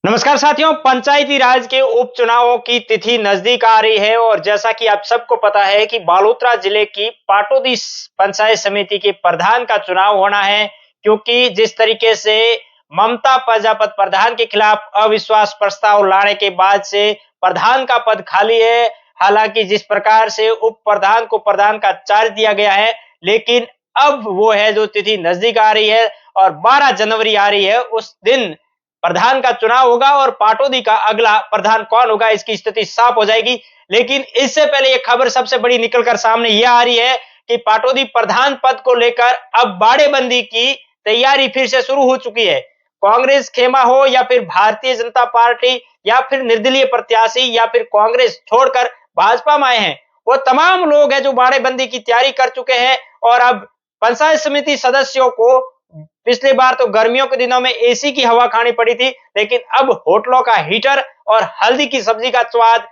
नमस्कार साथियों, पंचायती राज के उपचुनावों की तिथि नजदीक आ रही है और जैसा कि आप सबको पता है कि बालोतरा जिले की पाटोदी पंचायत समिति के प्रधान का चुनाव होना है। क्योंकि जिस तरीके से ममता प्रजापति प्रधान के खिलाफ अविश्वास प्रस्ताव लाने के बाद से प्रधान का पद खाली है। हालांकि जिस प्रकार से उप प्रधान को प्रधान का चार्ज दिया गया है, लेकिन अब वो है जो तिथि नजदीक आ रही है और 12 जनवरी आ रही है, उस दिन प्रधान का चुनाव होगा और पाटोदी का अगला प्रधान कौन होगा इसकी स्थिति साफ हो जाएगी। लेकिन इससे पहले ये खबर सबसे बड़ी निकलकर सामने यह आ रही है कि पाटोदी प्रधान पद को लेकर अब बाड़ेबंदी की तैयारी फिर से शुरू हो चुकी है। कांग्रेस खेमा हो या फिर भारतीय जनता पार्टी या फिर निर्दलीय प्रत्याशी या फिर कांग्रेस छोड़कर भाजपा में आए हैं, वो तमाम लोग हैं जो बाड़ेबंदी की तैयारी कर चुके हैं। और अब पंचायत समिति सदस्यों को पिछली बार तो गर्मियों के दिनों में एसी की हवा खानी पड़ी थी, लेकिन अब होटलों का हीटर और हल्दी की सब्जी का स्वाद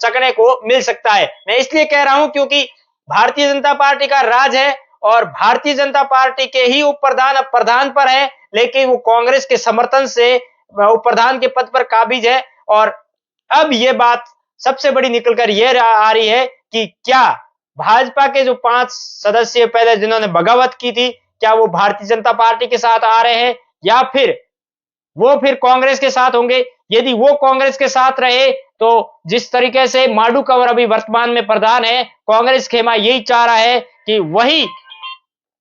चखने को मिल सकता है। मैं इसलिए कह रहा हूं क्योंकि भारतीय जनता पार्टी का राज है और भारतीय जनता पार्टी के ही उप प्रधान अब प्रधान पर है, लेकिन वो कांग्रेस के समर्थन से उप प्रधान के पद पर काबिज है। और अब ये बात सबसे बड़ी निकलकर यह आ रही है कि क्या भाजपा के जो 5 सदस्य पहले जिन्होंने बगावत की थी, क्या वो भारतीय जनता पार्टी के साथ आ रहे हैं या फिर वो फिर कांग्रेस के साथ होंगे। यदि वो कांग्रेस के साथ रहे तो जिस तरीके से माडू कंवर अभी वर्तमान में प्रधान है, कांग्रेस खेमा यही चाह रहा है कि वही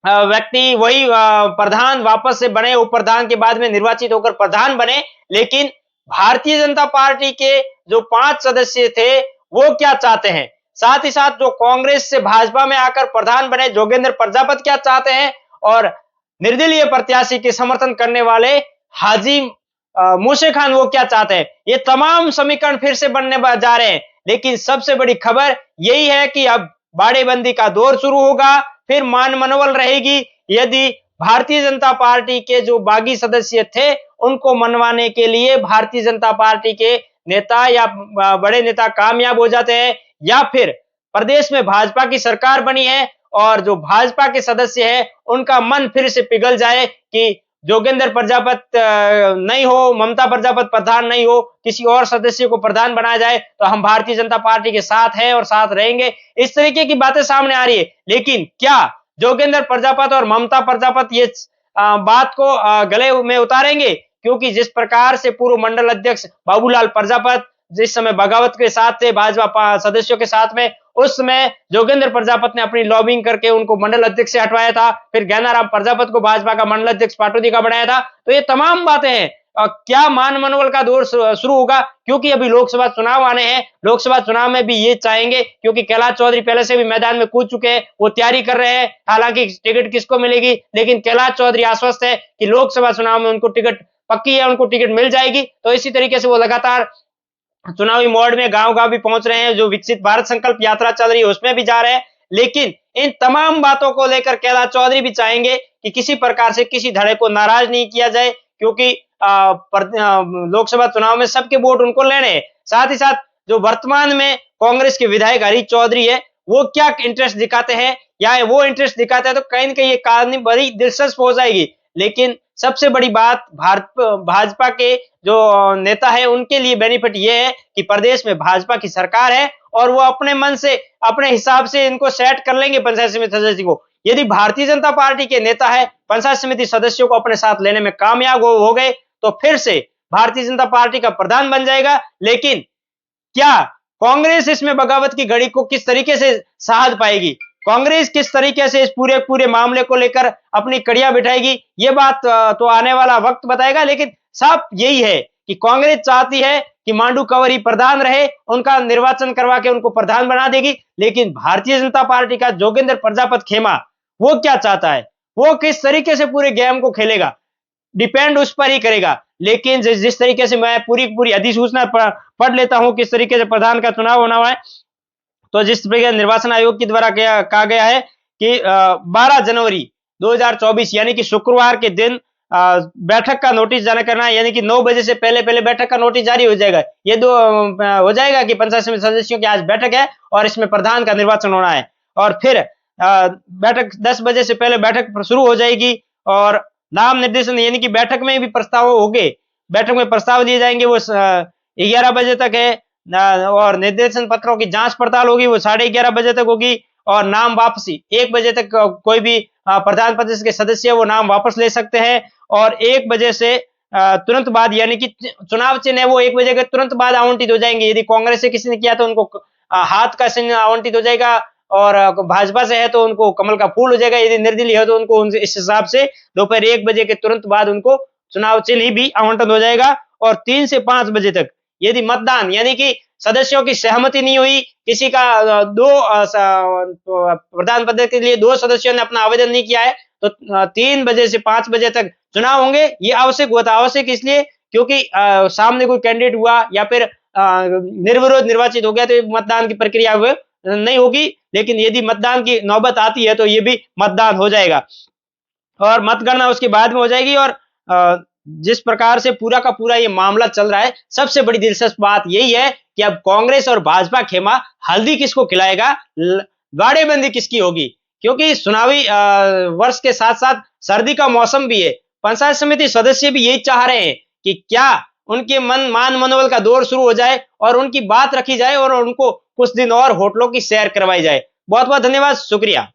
व्यक्ति वही प्रधान वापस से बने, उप प्रधान के बाद में निर्वाचित होकर प्रधान बने। लेकिन भारतीय जनता पार्टी के जो 5 सदस्य थे वो क्या चाहते हैं, साथ ही साथ जो कांग्रेस से भाजपा में आकर प्रधान बने जोगेंद्र प्रजापति क्या चाहते हैं और निर्दलीय प्रत्याशी के समर्थन करने वाले हाजी मूसे खान वो क्या चाहते हैं, ये तमाम समीकरण फिर से बनने जा रहे हैं। लेकिन सबसे बड़ी खबर यही है कि अब बाड़ेबंदी का दौर शुरू होगा, फिर मान मनोबल रहेगी। यदि भारतीय जनता पार्टी के जो बागी सदस्य थे उनको मनवाने के लिए भारतीय जनता पार्टी के नेता या बड़े नेता कामयाब हो जाते हैं, या फिर प्रदेश में भाजपा की सरकार बनी है और जो भाजपा के सदस्य हैं उनका मन फिर से पिघल जाए कि जोगेंद्र प्रजापति नहीं हो, ममता प्रजापति प्रधान नहीं हो, किसी और सदस्य को प्रधान बनाया जाए तो हम भारतीय जनता पार्टी के साथ हैं और साथ रहेंगे। इस तरीके की बातें सामने आ रही है। लेकिन क्या जोगेंद्र प्रजापति और ममता प्रजापति ये बात को गले में उतारेंगे? क्योंकि जिस प्रकार से पूर्व मंडल अध्यक्ष बाबूलाल प्रजापति जिस समय बगावत के साथ थे भाजपा सदस्यों के साथ में, उस समय जोगेंद्र प्रजापति ने अपनी लॉबिंग करके उनको मंडल अध्यक्ष से हटवाया था, फिर ज्ञानाराम प्रजापति को भाजपा का मंडल अध्यक्ष पाटोदी का बनाया था। तो ये तमाम बातें हैं। क्या मान मनोबल का दौर शुरू होगा? क्योंकि अभी लोकसभा चुनाव आने हैं, लोकसभा चुनाव में भी ये चाहेंगे, क्योंकि कैलाश चौधरी पहले से भी मैदान में कूद चुके हैं, वो तैयारी कर रहे हैं। हालांकि टिकट किसको मिलेगी, लेकिन कैलाश चौधरी आश्वस्त है कि लोकसभा चुनाव में उनको टिकट पक्की है, उनको टिकट मिल जाएगी। तो इसी तरीके से वो लगातार चुनावी मोड में गांव-गांव भी पहुंच रहे हैं, जो विकसित भारत संकल्प यात्रा चल रही है उसमें भी जा रहे हैं। लेकिन इन तमाम बातों को लेकर कैलाश चौधरी भी चाहेंगे कि किसी प्रकार से किसी धड़े को नाराज नहीं किया जाए, क्योंकि लोकसभा चुनाव में सबके वोट उनको लेने हैं। साथ ही साथ जो वर्तमान में कांग्रेस के विधायक हरीश चौधरी है, वो क्या इंटरेस्ट दिखाते हैं, या वो इंटरेस्ट दिखाते हैं तो कहीं न कहीं ये कहानी बड़ी दिलचस्प हो जाएगी। लेकिन सबसे बड़ी बात भाजपा के जो नेता है उनके लिए बेनिफिट ये है कि प्रदेश में भाजपा की सरकार है और वो अपने मन से अपने हिसाब से इनको सेट कर लेंगे पंचायत समिति सदस्य को। यदि भारतीय जनता पार्टी के नेता है पंचायत समिति सदस्यों को अपने साथ लेने में कामयाब हो गए तो फिर से भारतीय जनता पार्टी का प्रधान बन जाएगा। लेकिन क्या कांग्रेस इसमें बगावत की घड़ी को किस तरीके से साध पाएगी, कांग्रेस किस तरीके से इस पूरे मामले को लेकर अपनी कड़ियां बिठाएगी, ये बात तो आने वाला वक्त बताएगा। लेकिन साफ यही है कि कांग्रेस चाहती है कि मांडू कंवर ही प्रधान रहे, उनका निर्वाचन करवा के उनको प्रधान बना देगी। लेकिन भारतीय जनता पार्टी का जोगेंद्र प्रजापति खेमा वो क्या चाहता है, वो किस तरीके से पूरे गेम को खेलेगा, डिपेंड उस पर ही करेगा। लेकिन जिस तरीके से मैं पूरी अधिसूचना पढ़ लेता हूं किस तरीके से प्रधान का चुनाव होना हुआ है, तो जिस तरीके निर्वाचन आयोग के द्वारा कहा गया है कि 12 जनवरी 2024 यानी कि शुक्रवार के दिन बैठक का नोटिस जारी करना है, यानी कि 9 बजे से पहले बैठक का नोटिस जारी हो जाएगा। ये हो जाएगा कि पंचायत समिति सदस्यों की आज बैठक है और इसमें प्रधान का निर्वाचन होना है। और फिर बैठक 10 बजे से पहले बैठक शुरू हो जाएगी और नाम निर्देशन यानी कि बैठक में भी प्रस्ताव होंगे बैठक में प्रस्ताव दिए जाएंगे वो 11 बजे तक है। और निर्देशन पत्रों की जांच पड़ताल होगी वो 11:30 बजे तक होगी। और नाम वापसी 1 बजे तक कोई भी प्रधान परिषद के सदस्य वो नाम वापस ले सकते हैं। और 1 बजे से तुरंत बाद यानी कि चुनाव चिन्ह है वो 1 बजे के तुरंत बाद आवंटित हो जाएंगे। यदि कांग्रेस से किसी ने किया तो उनको हाथ का चिन्ह आवंटित हो जाएगा। और भाजपा से है तो उनको कमल का फूल हो जाएगा। यदि निर्दलीय है तो उनको इस हिसाब से दोपहर 1 बजे के तुरंत बाद उनको चुनाव चिन्ह भी आवंटन हो जाएगा। और 3 से 5 बजे तक यदि मतदान यानी कि सदस्यों की सहमति नहीं हुई, किसी का प्रधान पद के लिए 2 सदस्यों ने अपना आवेदन नहीं किया है, तो 3 बजे से 5 बजे तक चुनाव होंगे। ये आवश्यक हुआ था। आवश्यक इसलिए क्योंकि सामने कोई कैंडिडेट हुआ या फिर निर्विरोध निर्वाचित हो गया तो मतदान की प्रक्रिया नहीं होगी। लेकिन यदि मतदान की नौबत आती है तो ये भी मतदान हो जाएगा और मतगणना उसके बाद में हो जाएगी। और जिस प्रकार से पूरा का पूरा ये मामला चल रहा है, सबसे बड़ी दिलचस्प बात यही है कि अब कांग्रेस और भाजपा खेमा हल्दी किसको खिलाएगा, गाड़ेबंदी किसकी होगी। क्योंकि चुनावी वर्ष के साथ साथ सर्दी का मौसम भी है। पंचायत समिति सदस्य भी यही चाह रहे हैं कि क्या उनके मान मनोबल का दौर शुरू हो जाए और उनकी बात रखी जाए और उनको कुछ दिन और होटलों की सैर करवाई जाए। बहुत बहुत धन्यवाद, शुक्रिया।